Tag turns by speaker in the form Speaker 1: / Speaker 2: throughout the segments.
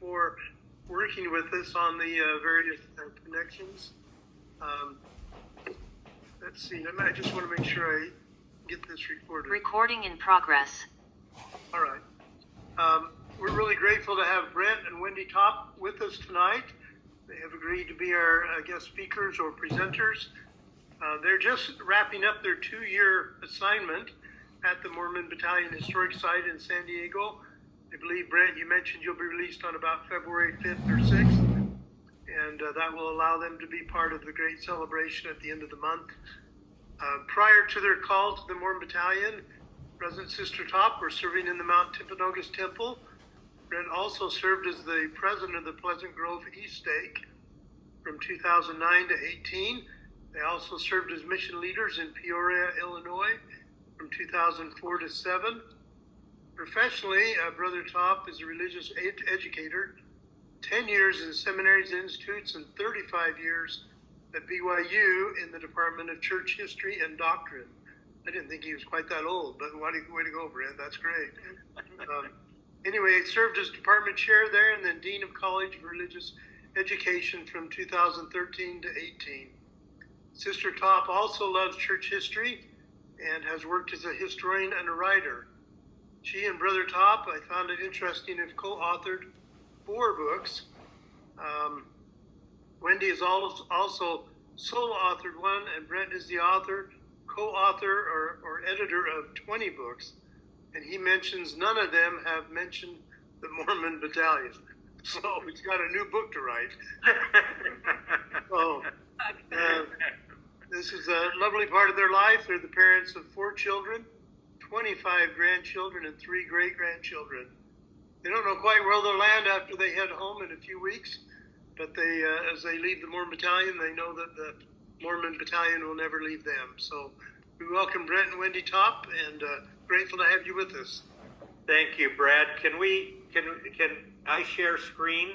Speaker 1: for working with us on the various connections. Let's see, I just want to make sure I get this recorded.
Speaker 2: Recording in progress.
Speaker 1: All right. We're really grateful to have Brent and Wendy Top with us tonight. They have agreed to be our guest speakers or presenters. They're just wrapping up their 2-year assignment at the Mormon Battalion Historic Site in San Diego. I believe, Brent, you mentioned you'll be released on about February 5th or 6th, and that will allow them to be part of the great celebration at the end of the month. Prior to their call to the Mormon Battalion, President Sister Top were serving in the Mount Timpanogos Temple. Brent also served as the president of the Pleasant Grove East Stake from 2009 to 18. They also served as mission leaders in Peoria, Illinois from 2004 to 7. Professionally, Brother Top is a religious educator, 10 years in seminaries and institutes and 35 years at BYU in the Department of Church History and Doctrine. I didn't think he was quite that old, but way to go, Brent. That's great. Anyway, he served as department chair there and then Dean of College of Religious Education from 2013 to 18. Sister Top also loves church history and has worked as a historian and a writer. She and Brother Top, I found it interesting, have co-authored 4 books. Wendy has also solo-authored 1, and Brent is the author, co-author, or editor of 20 books. And he mentions none of them have mentioned the Mormon Battalion. So he's got a new book to write. So, this is a lovely part of their life. They're the parents of 4 children, 25 grandchildren, and 3 great-grandchildren. They don't know quite where they'll land after they head home in a few weeks, but they, as they leave the Mormon Battalion, they know that the Mormon Battalion will never leave them. So we welcome Brent and Wendy Top, and grateful to have you with us.
Speaker 3: Thank you, Brad. Can I share screen?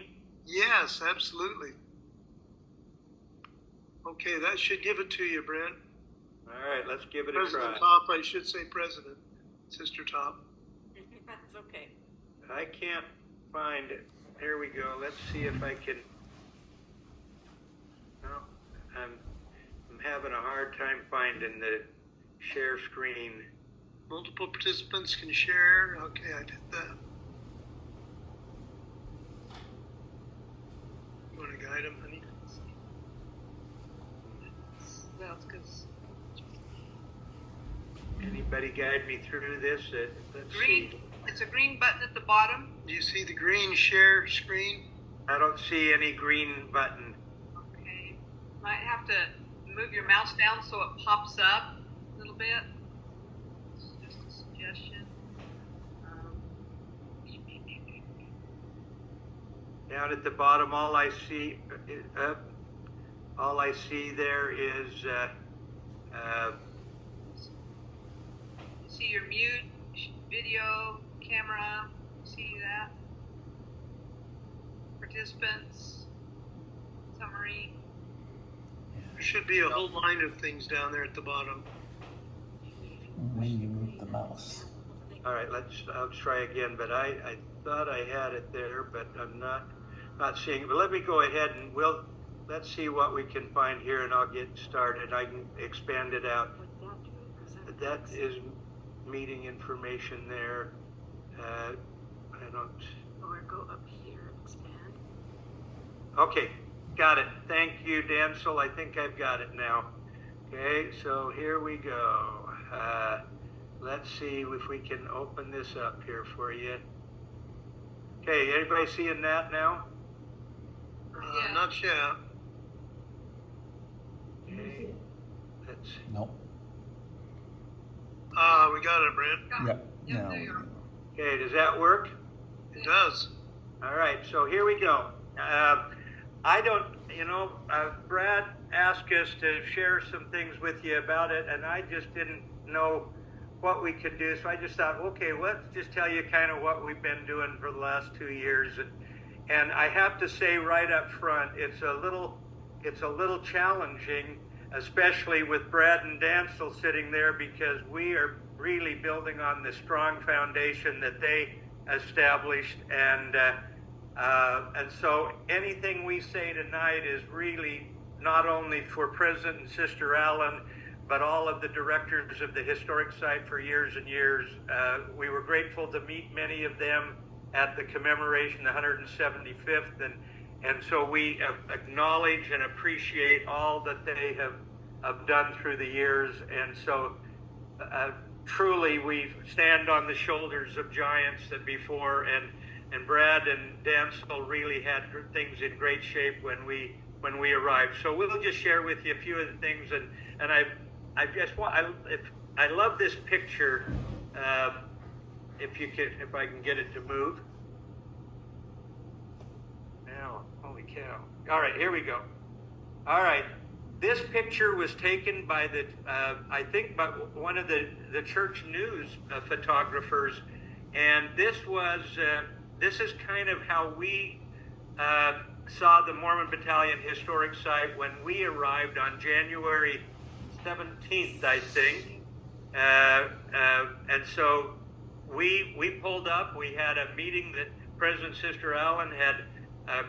Speaker 1: Yes, absolutely. Okay, that should give it to you, Brent.
Speaker 3: All right, let's give it
Speaker 1: President
Speaker 3: a try.
Speaker 1: Top, I should say President, Sister Top.
Speaker 4: That's okay.
Speaker 3: I can't find it. There we go. Let's see if I can. No, I'm having a hard time finding the share screen.
Speaker 1: Multiple participants can share. Okay, I did that. You want to guide them, honey?
Speaker 4: That's because
Speaker 3: Anybody guide me through this? Let's
Speaker 4: green.
Speaker 3: see.
Speaker 4: It's a green button at the bottom.
Speaker 1: Do you see the green share screen?
Speaker 3: I don't see any green button.
Speaker 4: Okay. Might have to move your mouse down so it pops up a little bit. It's just a suggestion.
Speaker 3: Down at the bottom, all I see there is
Speaker 4: See your mute, video, camera. See that? Participants, summary.
Speaker 1: There should be a whole line of things down there at the bottom.
Speaker 5: When you move the mouse.
Speaker 3: All right, I'll try again, but I thought I had it there, but I'm not seeing it. But let me go ahead and let's see what we can find here, and I'll get started. I can expand it out. That is meeting information there. I don't.
Speaker 4: Or go up here and expand.
Speaker 3: Okay, got it. Thank you, Dancel. I think I've got it now. Okay, so here we go. Let's see if we can open this up here for you. Okay, anybody seeing that now?
Speaker 4: Yeah.
Speaker 1: Not yet.
Speaker 3: Okay, let's.
Speaker 5: Nope.
Speaker 1: We got it, Brent.
Speaker 5: Yep.
Speaker 4: Yep,
Speaker 5: Now
Speaker 4: there
Speaker 5: we
Speaker 4: you
Speaker 5: go.
Speaker 4: are.
Speaker 3: Okay, does that work?
Speaker 1: It does.
Speaker 3: All right, so here we go. Brad asked us to share some things with you about it, and I just didn't know what we could do. So I just thought, okay, let's just tell you kind of what we've been doing for the last 2 years. And I have to say right up front, it's a little challenging, especially with Brad and Dancel sitting there, because we are really building on the strong foundation that they established, and And so anything we say tonight is really not only for President and Sister Allen, but all of the directors of the historic site for years and years. We were grateful to meet many of them at the commemoration, the 175th, and so we acknowledge and appreciate all that they have done through the years. And so truly we stand on the shoulders of giants that before, and Brad and Dancel really had things in great shape when we arrived. So we'll just share with you a few of the things, and I love this picture. If I can get it to move. Now, holy cow! All right, here we go. All right, this picture was taken by I think by one of the church news photographers, and this is kind of how we saw the Mormon Battalion historic site when we arrived on January 17th, I think. And so we pulled up. We had a meeting that President Sister Allen had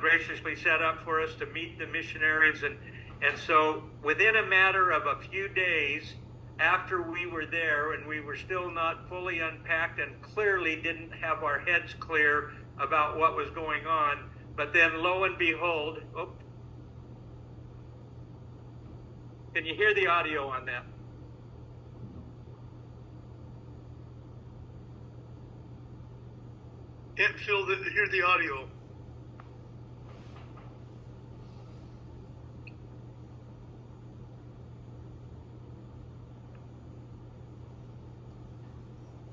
Speaker 3: graciously set up for us to meet the missionaries. And so within a matter of a few days after we were there, and we were still not fully unpacked and clearly didn't have our heads clear about what was going on, but then lo and behold, can you hear the audio on that?
Speaker 1: Can't hear the audio.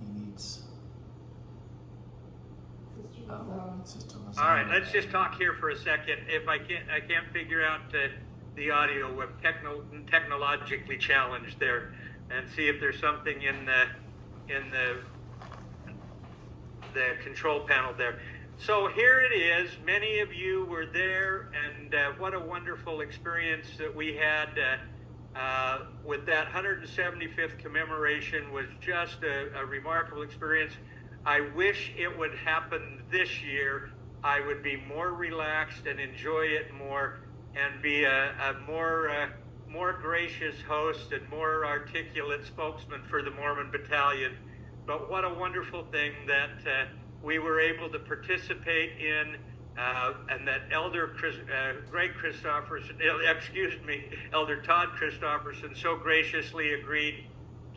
Speaker 5: He needs.
Speaker 3: All right, let's just talk here for a second. If I can't figure out the audio. We're technologically challenged there, and see if there's something in the control panel there. So here it is. Many of you were there, and what a wonderful experience that we had with that 175th commemoration. Was just a remarkable experience. I wish it would happen this year. I would be more relaxed and enjoy it more, and be a more gracious host and more articulate spokesman for the Mormon Battalion. But what a wonderful thing that we were able to participate in, and that Elder Greg Christopherson, Elder Todd Christopherson so graciously agreed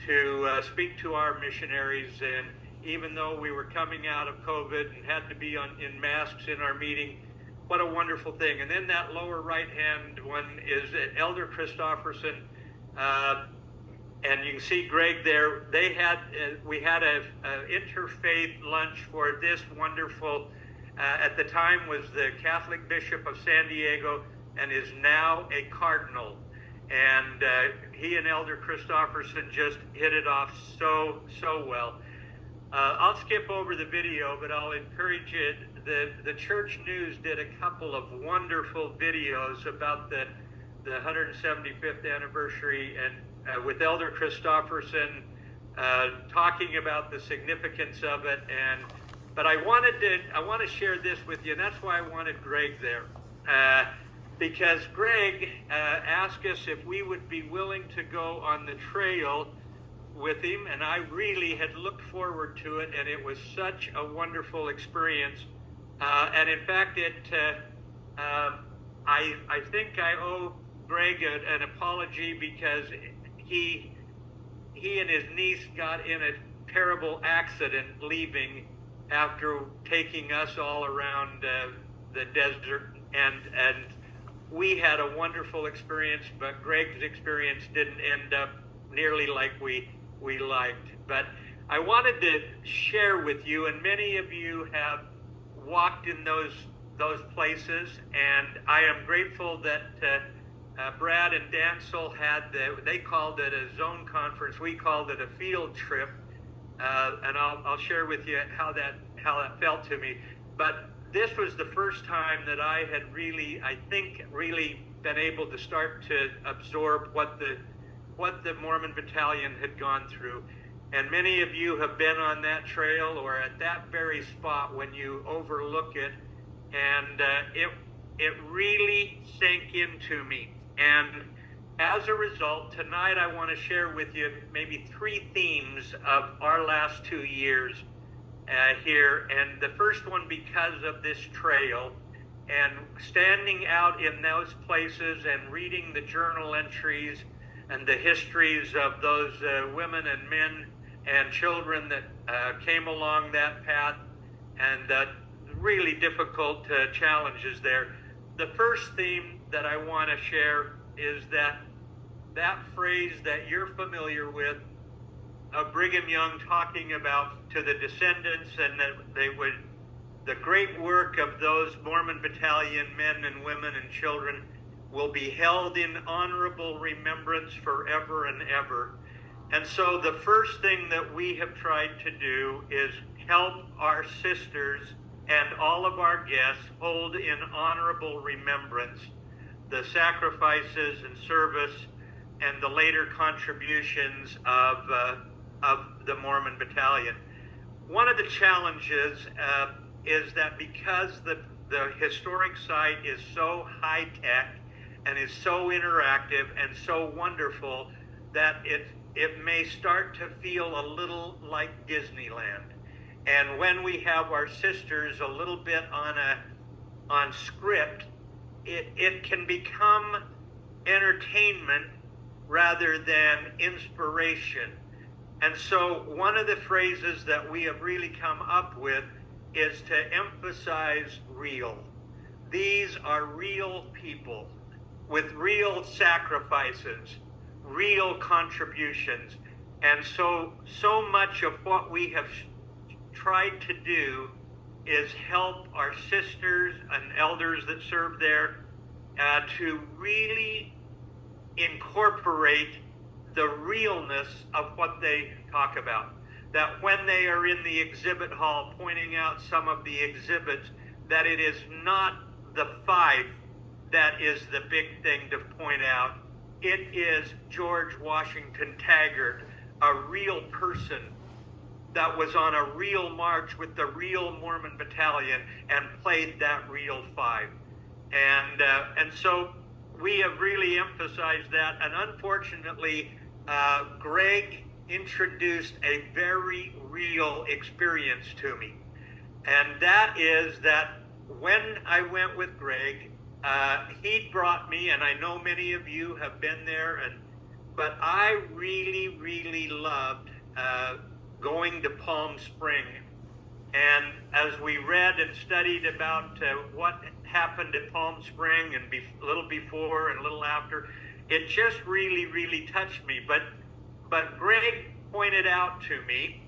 Speaker 3: to speak to our missionaries. And even though we were coming out of COVID and had to be in masks in our meeting, what a wonderful thing. And then that lower right-hand one is Elder Christopherson, and you can see Greg there. We had a interfaith lunch for this wonderful, at the time was the Catholic Bishop of San Diego and is now a cardinal. And he and Elder Christopherson just hit it off so well. I'll skip over the video, but I'll encourage you. The Church News did a couple of wonderful videos about the 175th anniversary, and with Elder Christopherson talking about the significance of it. But I want to share this with you, and that's why I wanted Greg there, because Greg asked us if we would be willing to go on the trail with him, and I really had looked forward to it, and it was such a wonderful experience. And in fact, I think I owe Greg an apology, because he and his niece got in a terrible accident leaving after taking us all around the desert, and we had a wonderful experience, but Greg's experience didn't end up nearly like we liked. But I wanted to share with you, and many of you have walked in those places, and I am grateful that Brad and Dancel they called it a zone conference. We called it a field trip, and I'll share with you how that felt to me. But this was the first time that I had really been able to start to absorb what the Mormon Battalion had gone through. And many of you have been on that trail or at that very spot when you overlook it, and it really sank into me. And as a result, tonight I want to share with you maybe 3 themes of our last 2 years here. And the first one, because of this trail and standing out in those places and reading the journal entries and the histories of those women and men and children that came along that path, and the really difficult challenges there. The first theme that I want to share is that phrase that you're familiar with of Brigham Young talking about to the descendants, and that they would, the great work of those Mormon Battalion men and women and children will be held in honorable remembrance forever and ever. And so the first thing that we have tried to do is help our sisters and all of our guests hold in honorable remembrance the sacrifices and service and the later contributions of the Mormon Battalion. One of the challenges is that because the historic site is so high-tech and is so interactive and so wonderful, that it may start to feel a little like Disneyland. And when we have our sisters a little bit on script, it can become entertainment rather than inspiration. And so one of the phrases that we have really come up with is to emphasize real. These are real people with real sacrifices, real contributions. And so much of what we have tried to do is help our sisters and elders that serve there to really incorporate the realness of what they talk about. That when they are in the exhibit hall pointing out some of the exhibits, that it is not the 5 that is the big thing to point out. It is George Washington Taggart, a real person that was on a real march with the real Mormon Battalion and played that real 5. And so we have really emphasized that. And unfortunately, Greg introduced a very real experience to me. And that is that when I went with Greg, he brought me, and I know many of you have been there, but I really, really loved going to Palm Spring. And as we read and studied about what happened at Palm Spring and a little before and a little after, it just really, really touched me. But Greg pointed out to me,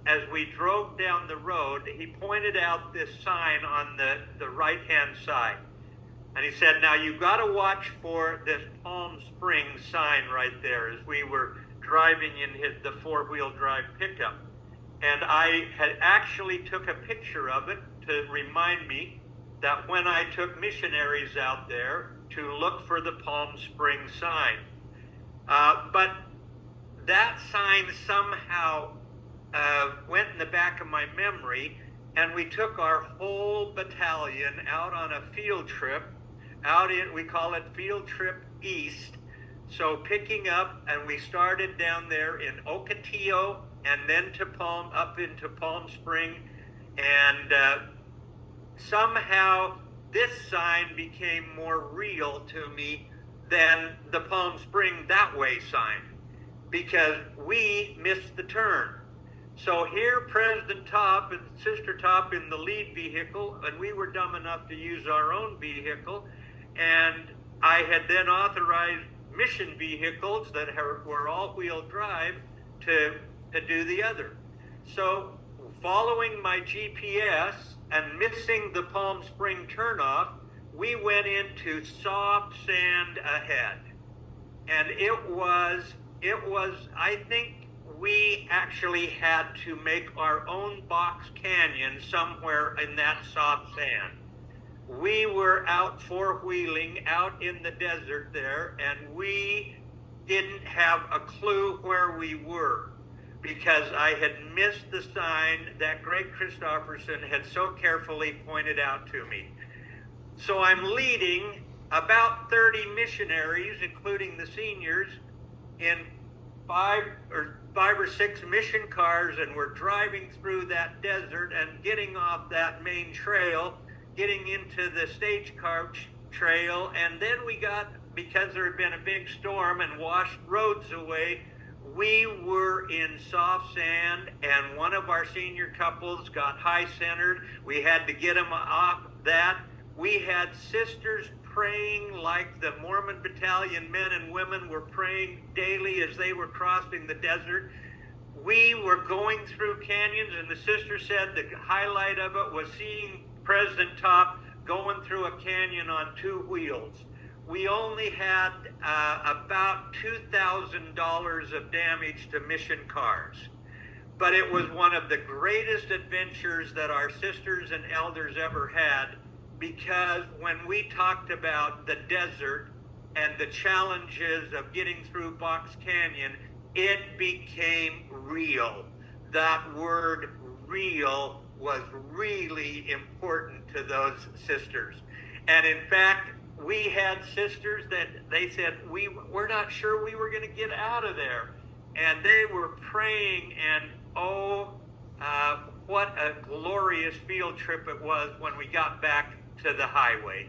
Speaker 3: as we drove down the road, he pointed out this sign on the right-hand side. And he said, now you've got to watch for this Palm Springs sign right there, as we were driving in the 4-wheel drive pickup. And I had actually took a picture of it to remind me that when I took missionaries out there to look for the Palm Springs sign. But that sign somehow went in the back of my memory, and we took our whole battalion out on a field trip, we call it Field Trip East. So picking up, and we started down there in Ocotillo, and then up into Palm Spring, and somehow this sign became more real to me than the Palm Spring that way sign, because we missed the turn. So here, President Top and Sister Top in the lead vehicle, and we were dumb enough to use our own vehicle, and I had then authorized mission vehicles that were all-wheel drive to do the other. So following my GPS and missing the Palm Spring turnoff, we went into soft sand ahead. And it was, I think we actually had to make our own box canyon somewhere in that soft sand. We were out 4-wheeling out in the desert there, and we didn't have a clue where we were. because I had missed the sign that Greg Christopherson had so carefully pointed out to me. So I'm leading about 30 missionaries, including the seniors, in five or six mission cars, and we're driving through that desert and getting off that main trail, getting into the stagecoach trail, and then we got, because there had been a big storm and washed roads away, we were in soft sand, and one of our senior couples got high-centered. We had to get them off that. We had sisters praying like the Mormon Battalion men and women were praying daily as they were crossing the desert. We were going through canyons, and the sister said the highlight of it was seeing President Top going through a canyon on two wheels. We only had about $2,000 of damage to mission cars. But it was one of the greatest adventures that our sisters and elders ever had, because when we talked about the desert and the challenges of getting through Box Canyon, it became real. That word real was really important to those sisters. And in fact, we had sisters that they said, we're not sure we were going to get out of there. And they were praying, and what a glorious field trip it was when we got back to the highway.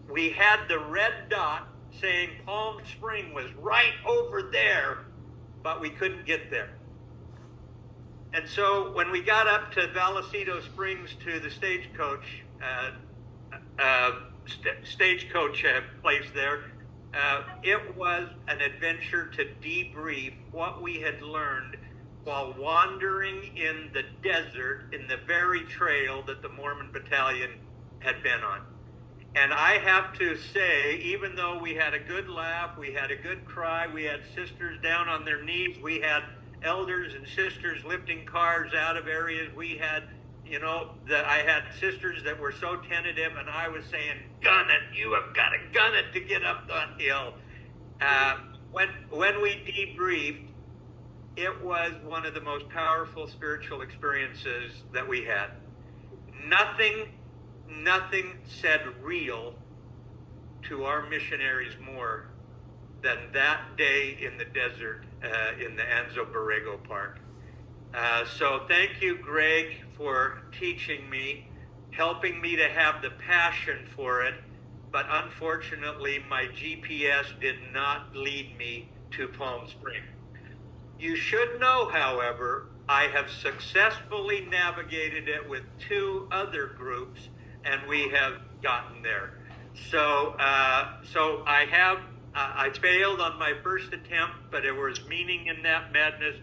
Speaker 3: We had the red dot saying Palm Spring was right over there, but we couldn't get there. And so when we got up to Vallecito Springs to the stagecoach place there, it was an adventure to debrief what we had learned while wandering in the desert in the very trail that the Mormon Battalion had been on. And I have to say, even though we had a good laugh, we had a good cry, we had sisters down on their knees, we had elders and sisters lifting cars out of areas, we had, I had sisters that were so tentative, and I was saying, gun it, you have got to gun it to get up that hill. When we debriefed, it was one of the most powerful spiritual experiences that we had. Nothing said real to our missionaries more than that day in the desert in the Anzo Borrego Park. So thank you, Greg, for teaching me, helping me to have the passion for it, but unfortunately my GPS did not lead me to Palm Springs. You should know, however, I have successfully navigated it with two other groups, and we have gotten there. So I failed on my first attempt, but there was meaning in that madness,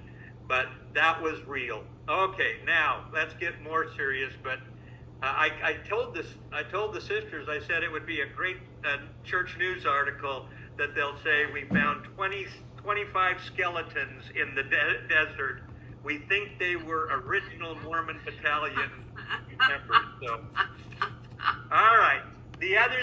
Speaker 3: but that was real. Okay, now let's get more serious. But I told the sisters, I said it would be a great church news article that they'll say we found 25 skeletons in the desert. We think they were original Mormon Battalion members. So, all right. The other